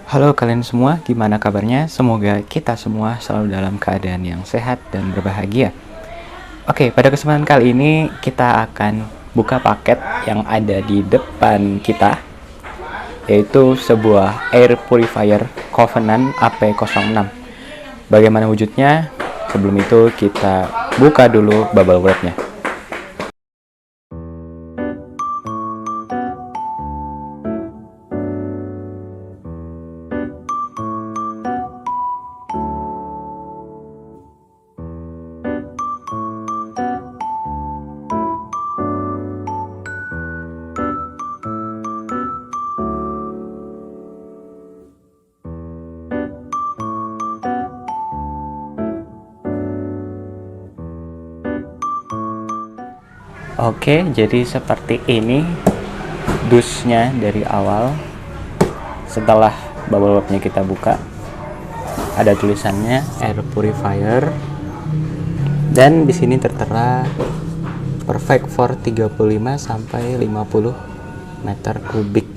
Halo kalian semua, gimana kabarnya? Semoga kita semua selalu dalam keadaan yang sehat dan berbahagia. Oke, pada kesempatan kali ini kita akan buka paket yang ada di depan kita, yaitu sebuah air purifier Covenant AP06. Bagaimana wujudnya? Sebelum itu kita buka dulu bubble wrapnya. Oke, jadi seperti ini dusnya dari awal. Setelah bubble wrapnya kita buka, ada tulisannya air purifier, dan di sini tertera perfect for 35 sampai 50 meter kubik.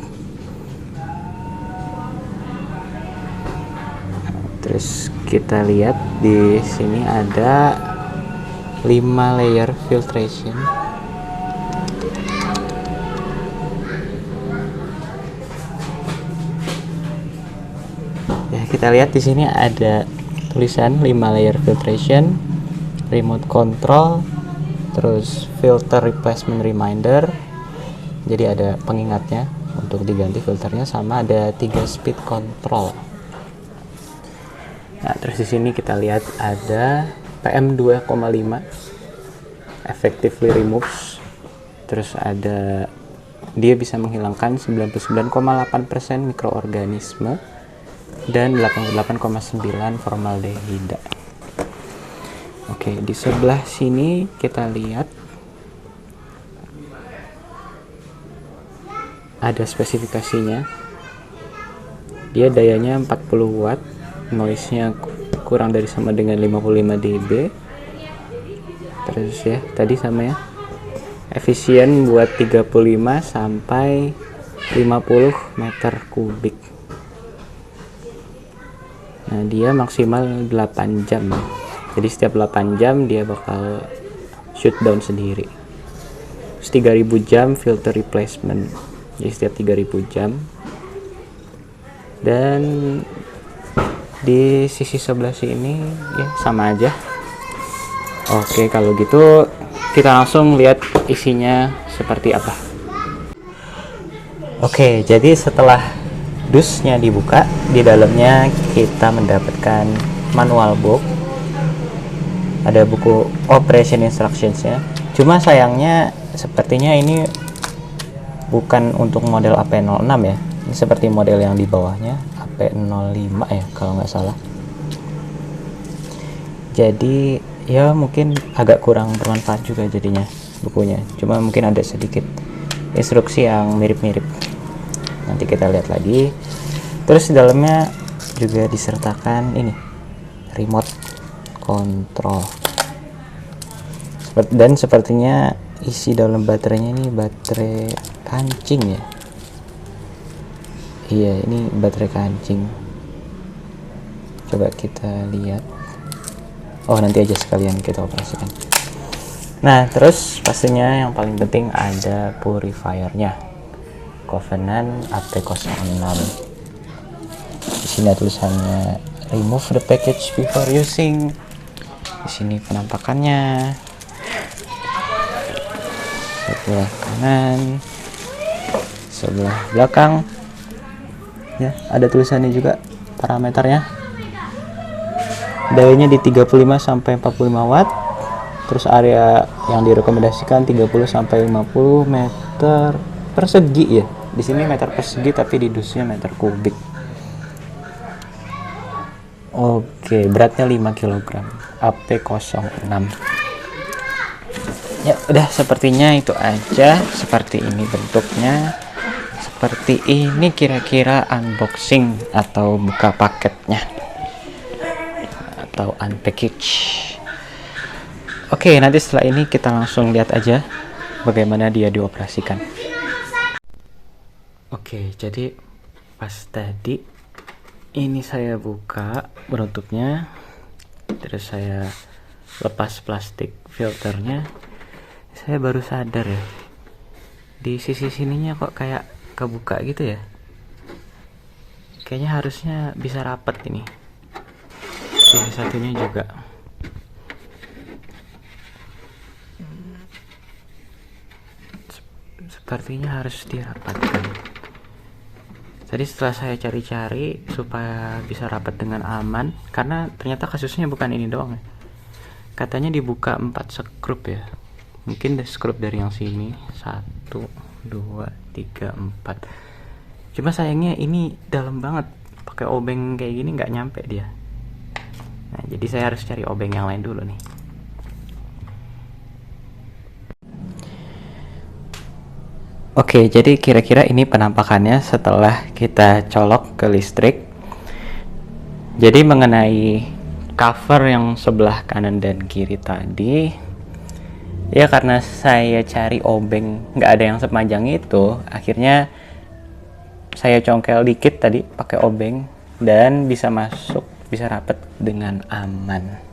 Terus kita lihat di sini ada 5 layer filtration. Ya, kita lihat di sini ada tulisan 5 layer filtration, remote control, terus filter replacement reminder. Jadi ada pengingatnya untuk diganti filternya, sama ada 3 speed control. Nah, terus di sini kita lihat ada PM2,5 effectively removes. Terus ada dia bisa menghilangkan 99,8% mikroorganisme dan 88,9 formaldehida. Oke, di sebelah sini kita lihat ada spesifikasinya. Dia dayanya 40 watt, noise-nya kurang dari sama dengan 55 dB. Terus ya, tadi sama ya. Efisien buat 35 sampai 50 meter kubik. Nah, dia maksimal 8 jam. Jadi setiap 8 jam dia bakal shutdown sendiri. Terus 3000 jam filter replacement. Jadi setiap 3000 jam. Dan di sisi sebelah sini ya sama aja. Oke, kalau gitu kita langsung lihat isinya seperti apa. Oke, jadi setelah dusnya dibuka, di dalamnya kita mendapatkan manual book. Ada buku operation instructions-nya. Cuma sayangnya sepertinya ini bukan untuk model AP06 ya. Ini seperti model yang di bawahnya, AP05 ya kalau nggak salah. Jadi ya mungkin agak kurang bermanfaat juga jadinya bukunya. Cuma mungkin ada sedikit instruksi yang mirip-mirip. Nanti kita lihat lagi. Terus di dalamnya juga disertakan ini remote control. Dan sepertinya isi dalam baterainya ini baterai kancing ya. Iya, ini baterai kancing. Coba kita lihat. Oh, nanti aja sekalian kita operasikan. Nah, terus pastinya yang paling penting ada purifiernya, Covenant AP06. Di sini ada tulisannya remove the package before using. Di sini penampakannya. Sebelah kanan, sebelah belakang. Ya, ada tulisannya juga parameternya. Dayanya di 35 sampai 45 watt. Terus area yang direkomendasikan 30 sampai 50 meter persegi ya. Di sini meter persegi tapi di dusnya meter kubik. Oke, beratnya 5 kg. AP06. Ya, udah sepertinya itu aja. Seperti ini bentuknya. Seperti ini kira-kira unboxing atau buka paketnya. Atau unpackage. Oke, nanti setelah ini kita langsung lihat aja bagaimana dia dioperasikan. Oke, jadi pas tadi Ini saya buka penutupnya, terus saya lepas plastik filternya. Saya baru sadar ya, di sisi sininya kok kayak kebuka gitu ya. Kayaknya harusnya bisa rapat ini. Sisi satunya juga. Sepertinya harus dirapatkan. Tadi setelah saya cari-cari supaya bisa rapat dengan aman, karena ternyata kasusnya bukan ini doang ya. Katanya dibuka 4 skrup ya. Mungkin skrup dari yang sini 1, 2, 3, 4. Cuma sayangnya ini dalam banget. Pakai obeng kayak gini nggak nyampe dia. Nah, jadi saya harus cari obeng yang lain dulu nih. Oke, jadi kira-kira ini penampakannya setelah kita colok ke listrik. Jadi mengenai cover yang sebelah kanan dan kiri tadi, ya karena saya cari obeng nggak ada yang sepanjang itu, akhirnya saya congkel dikit tadi pakai obeng dan bisa masuk, bisa rapet dengan aman.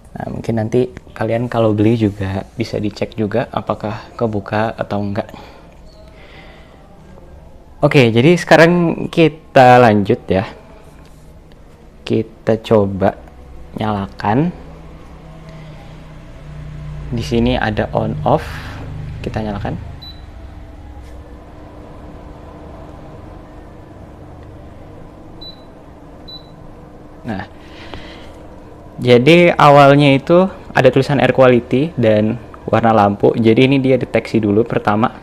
Nah, mungkin nanti kalian kalau beli juga bisa dicek juga apakah kebuka atau enggak. Oke, jadi sekarang kita lanjut ya. Kita coba nyalakan. Di sini ada on off. Kita nyalakan. Nah, jadi awalnya itu ada tulisan air quality dan warna lampu. Jadi ini dia deteksi dulu pertama.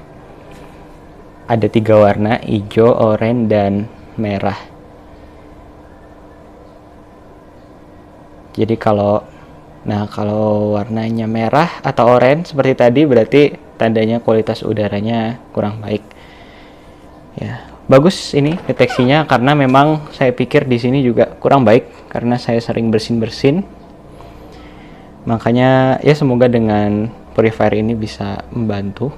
Ada 3 warna, hijau, oranye, dan merah. Jadi kalau warnanya merah atau oranye seperti tadi berarti tandanya kualitas udaranya kurang baik. Ya, bagus ini deteksinya karena memang saya pikir di sini juga kurang baik karena saya sering bersin-bersin. Makanya ya semoga dengan purifier ini bisa membantu.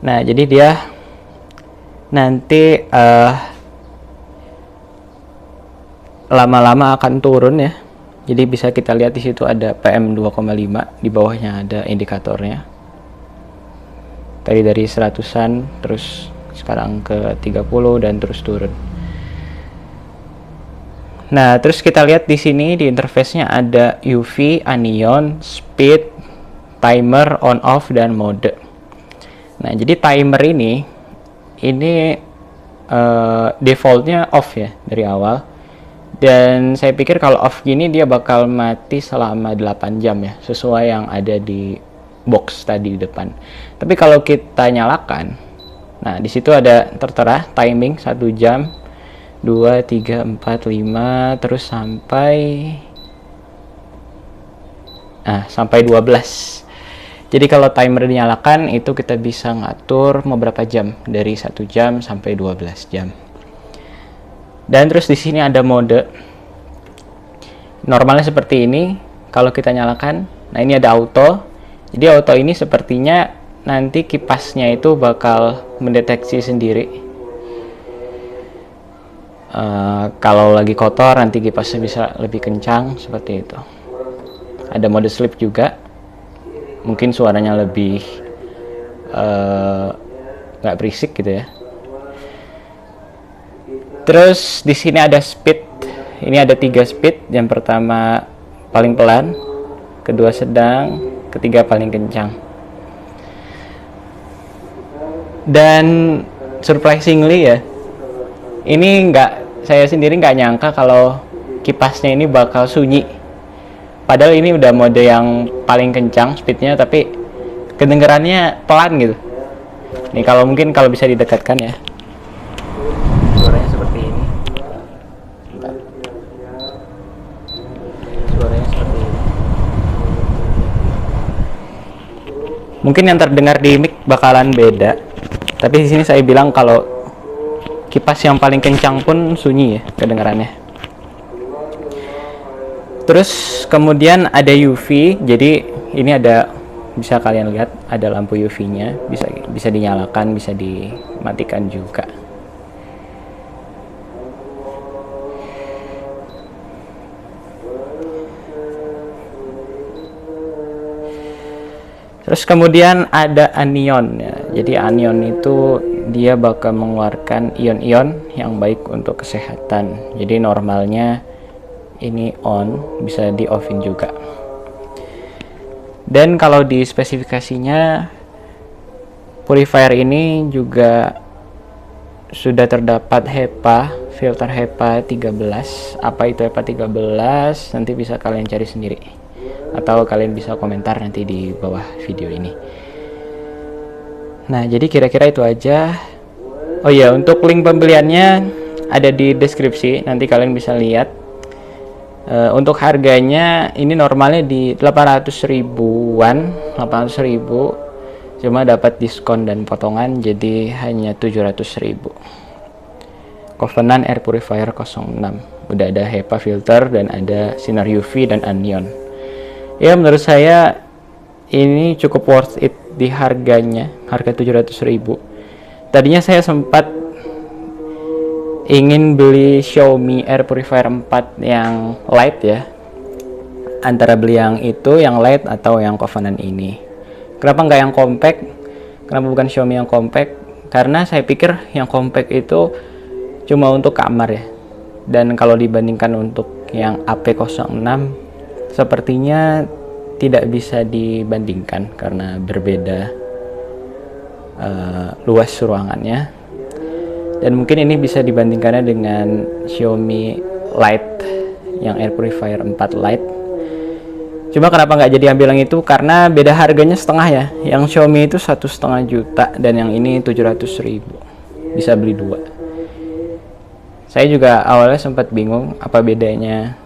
Nah, jadi dia nanti lama-lama akan turun ya. Jadi bisa kita lihat di situ ada PM 2,5, di bawahnya ada indikatornya. Tadi dari 100-an terus sekarang ke 30 dan terus turun. Nah, terus kita lihat di sini di interface-nya ada UV, anion, speed, timer, on off, dan mode. Nah, jadi timer ini defaultnya off ya dari awal. Dan saya pikir kalau off gini dia bakal mati selama 8 jam ya, sesuai yang ada di box tadi di depan. Tapi kalau kita nyalakan, nah di situ ada tertera timing 1 jam, 2, 3, 4, 5, terus sampai 12. Jadi kalau timer dinyalakan itu kita bisa ngatur mau berapa jam, dari 1 jam sampai 12 jam. Dan terus di sini ada mode. Normalnya seperti ini kalau kita nyalakan. Nah, ini ada auto. Jadi auto ini sepertinya nanti kipasnya itu bakal mendeteksi sendiri. Kalau lagi kotor nanti kipasnya bisa lebih kencang seperti itu. Ada mode sleep juga. Mungkin suaranya lebih nggak berisik gitu ya. Terus di sini ada speed. Ini ada 3 speed. Yang pertama paling pelan, kedua sedang, ketiga paling kencang. Dan surprisingly ya, ini saya sendiri nggak nyangka kalau kipasnya ini bakal sunyi. Padahal ini udah mode yang paling kencang speednya, tapi kedengarannya pelan gitu. Nih kalau bisa didekatkan ya. Suaranya seperti ini. Bentar. Suaranya seperti ini. Mungkin yang terdengar di mic bakalan beda. Tapi di sini saya bilang kalau kipas yang paling kencang pun sunyi ya kedengarannya. Terus kemudian ada UV, jadi ini bisa kalian lihat ada lampu UV-nya, bisa dinyalakan, bisa dimatikan juga. Terus kemudian ada anion ya. Jadi anion itu dia bakal mengeluarkan ion-ion yang baik untuk kesehatan. Jadi normalnya ini on, bisa di offin juga. Dan kalau di spesifikasinya, purifier ini juga sudah terdapat HEPA, filter HEPA 13. Apa itu HEPA 13? Nanti bisa kalian cari sendiri, atau kalian bisa komentar nanti di bawah video ini. Nah, jadi kira-kira itu aja. Oh ya, untuk link pembeliannya ada di deskripsi, nanti kalian bisa lihat. Untuk harganya ini normalnya di 800 ribuan, 800 ribu, cuma dapat diskon dan potongan jadi hanya 700 ribu. Covenant Air Purifier 06, udah ada HEPA filter dan ada sinar UV dan anion. Ya, menurut saya ini cukup worth it di harganya, harga 700 ribu. Tadinya saya sempat ingin beli Xiaomi Air Purifier 4 yang light ya, antara beli yang itu, yang light, atau yang Covenant ini. Kenapa nggak yang compact? Kenapa bukan Xiaomi yang compact? Karena saya pikir yang compact itu cuma untuk kamar ya, dan kalau dibandingkan untuk yang AP06 sepertinya tidak bisa dibandingkan karena berbeda luas ruangannya. Dan mungkin ini bisa dibandingkannya dengan Xiaomi Lite, yang Air Purifier 4 Lite. Cuma kenapa nggak jadi ambil yang itu? Karena beda harganya setengah ya. Yang Xiaomi itu 1,5 juta dan yang ini 700 ribu. Bisa beli dua. Saya juga awalnya sempat bingung apa bedanya,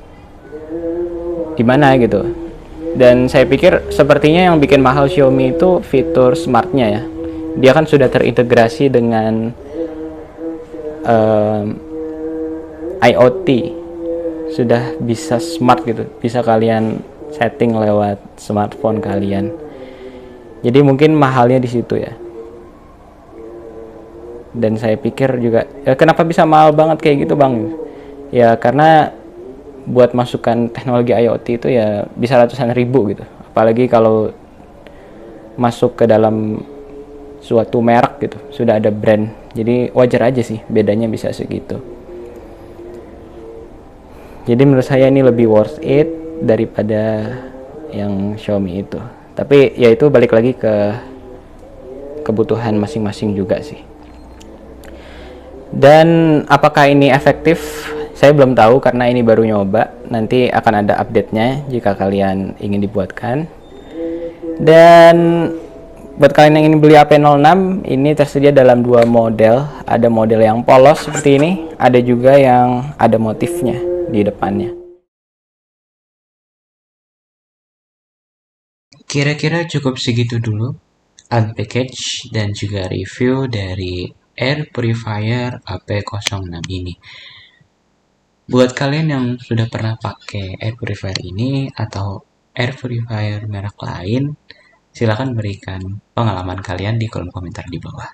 gimana gitu. Dan saya pikir sepertinya yang bikin mahal Xiaomi itu fitur smartnya ya. Dia kan sudah terintegrasi dengan IoT, sudah bisa smart gitu, bisa kalian setting lewat smartphone kalian. Jadi mungkin mahalnya di situ ya. Dan saya pikir juga ya, kenapa bisa mahal banget kayak gitu bang? Ya karena buat masukkan teknologi IoT itu ya bisa ratusan ribu gitu, apalagi kalau masuk ke dalam suatu merek gitu, sudah ada brand. Jadi wajar aja sih bedanya bisa segitu. Jadi menurut saya ini lebih worth it daripada yang Xiaomi itu. Tapi ya itu balik lagi ke kebutuhan masing-masing juga sih. Dan apakah ini efektif? Saya belum tahu karena ini baru nyoba. Nanti akan ada update-nya jika kalian ingin dibuatkan. Dan buat kalian yang ingin beli AP06, ini tersedia dalam dua model. Ada model yang polos seperti ini, ada juga yang ada motifnya di depannya. Kira-kira cukup segitu dulu unpackage dan juga review dari Air Purifier AP06 ini. Buat kalian yang sudah pernah pakai Air Purifier ini atau Air Purifier merek lain, silakan berikan pengalaman kalian di kolom komentar di bawah.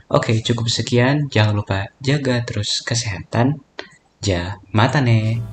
Oke, cukup sekian. Jangan lupa jaga terus kesehatan. Ja, mata nih.